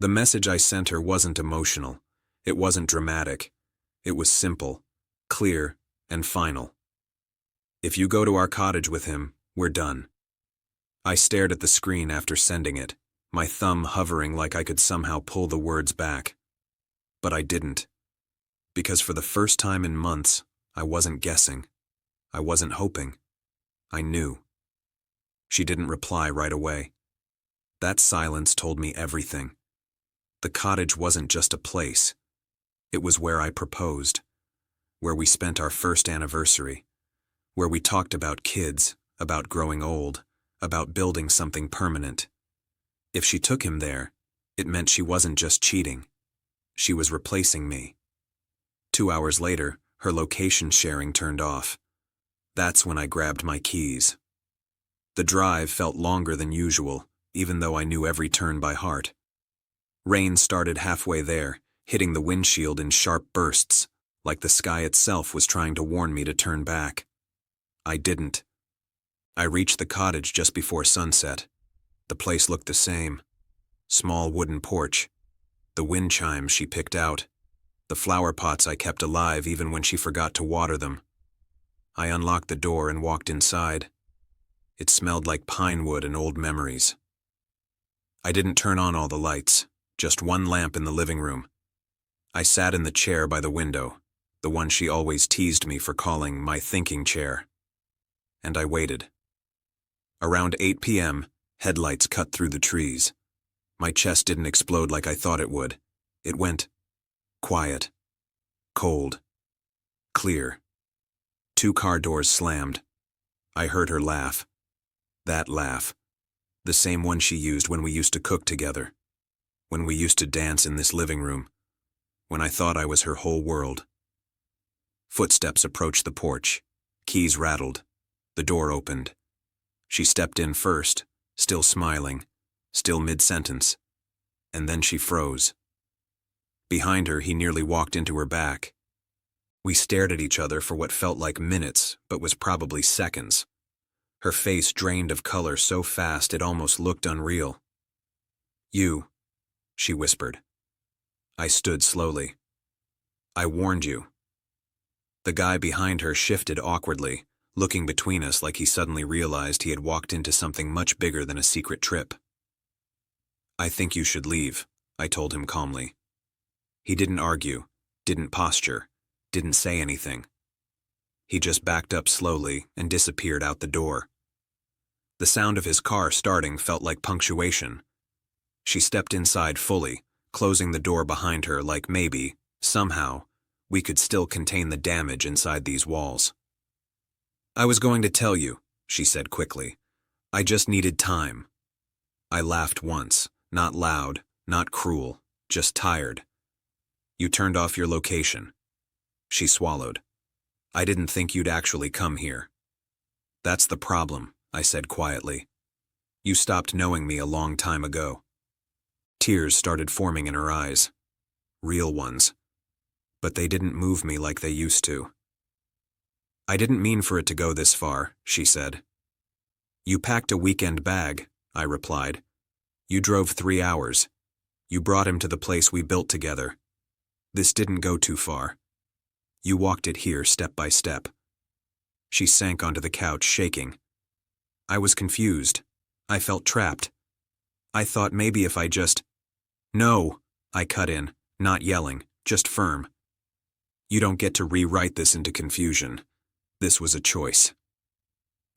The message I sent her wasn't emotional. It wasn't dramatic. It was simple, clear, and final. If you go to our cottage with him, we're done. I stared at the screen after sending it, my thumb hovering like I could somehow pull the words back. But I didn't. Because for the first time in months, I wasn't guessing. I wasn't hoping. I knew. She didn't reply right away. That silence told me everything. The cottage wasn't just a place. It was where I proposed, where we spent our first anniversary, where we talked about kids, about growing old, about building something permanent. If she took him there, it meant she wasn't just cheating. She was replacing me. 2 hours later, her location sharing turned off. That's when I grabbed my keys. The drive felt longer than usual, even though I knew every turn by heart. Rain started halfway there, hitting the windshield in sharp bursts, like the sky itself was trying to warn me to turn back. I didn't. I reached the cottage just before sunset. The place looked the same. Small wooden porch. The wind chimes she picked out. The flower pots I kept alive even when she forgot to water them. I unlocked the door and walked inside. It smelled like pine wood and old memories. I didn't turn on all the lights, just one lamp in the living room. I sat in the chair by the window, the one she always teased me for calling my thinking chair. And I waited. Around 8 p.m., headlights cut through the trees. My chest didn't explode like I thought it would. It went quiet, cold, clear. 2 car doors slammed. I heard her laugh. That laugh. The same one she used when we used to cook together. When we used to dance in this living room. When I thought I was her whole world. Footsteps approached the porch. Keys rattled. The door opened. She stepped in first, still smiling, still mid-sentence. And then she froze. Behind her, he nearly walked into her back. We stared at each other for what felt like minutes, but was probably seconds. Her face drained of color so fast it almost looked unreal. "You," she whispered. I stood slowly. "I warned you." The guy behind her shifted awkwardly, looking between us like he suddenly realized he had walked into something much bigger than a secret trip. "I think you should leave," I told him calmly. He didn't argue, didn't posture, didn't say anything. He just backed up slowly and disappeared out the door. The sound of his car starting felt like punctuation. She stepped inside fully, closing the door behind her like maybe, somehow, we could still contain the damage inside these walls. "I was going to tell you," she said quickly. "I just needed time." I laughed once, not loud, not cruel, just tired. "You turned off your location." She swallowed. "I didn't think you'd actually come here." "That's the problem," I said quietly. "You stopped knowing me a long time ago." Tears started forming in her eyes. Real ones. But they didn't move me like they used to. "I didn't mean for it to go this far," she said. "You packed a weekend bag," I replied. "You drove 3 hours. You brought him to the place we built together. This didn't go too far. You walked it here step by step." She sank onto the couch, shaking. I was confused. I felt trapped. I thought maybe if I just... "No," I cut in, not yelling, just firm. "You don't get to rewrite this into confusion. This was a choice."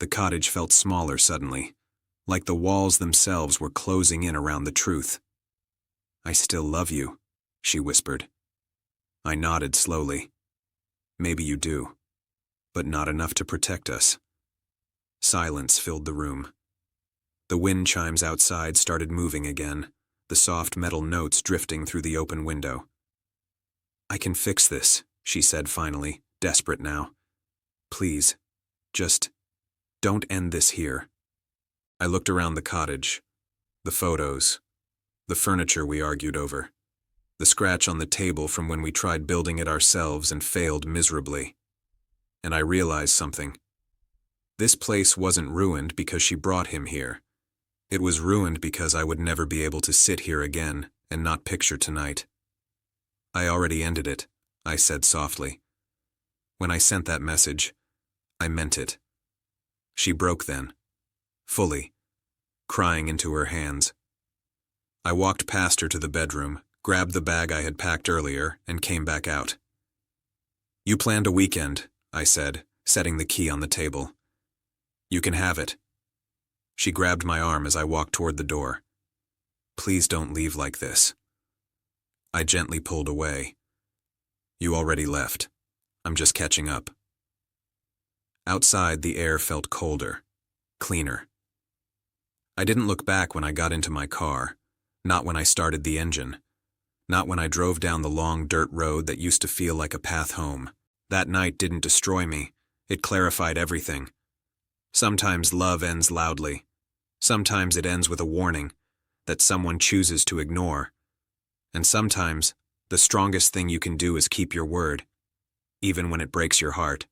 The cottage felt smaller suddenly, like the walls themselves were closing in around the truth. "I still love you," she whispered. I nodded slowly. "Maybe you do, but not enough to protect us." Silence filled the room. The wind chimes outside started moving again, the soft metal notes drifting through the open window. "I can fix this," she said finally, desperate now. "Please, just don't end this here." I looked around the cottage, the photos, the furniture we argued over, the scratch on the table from when we tried building it ourselves and failed miserably. And I realized something. This place wasn't ruined because she brought him here. It was ruined because I would never be able to sit here again and not picture tonight. I already ended it, I said softly. When I sent that message, I meant it. She broke then. Fully. Crying into her hands. I walked past her to the bedroom, grabbed the bag I had packed earlier, and came back out. You planned a weekend, I said, setting the key on the table. You can have it. She grabbed my arm as I walked toward the door. Please don't leave like this. I gently pulled away. You already left. I'm just catching up. Outside, the air felt colder, cleaner. I didn't look back when I got into my car, not when I started the engine, not when I drove down the long dirt road that used to feel like a path home. That night didn't destroy me. It clarified everything. Sometimes love ends loudly. Sometimes it ends with a warning that someone chooses to ignore. And sometimes the strongest thing you can do is keep your word, even when it breaks your heart.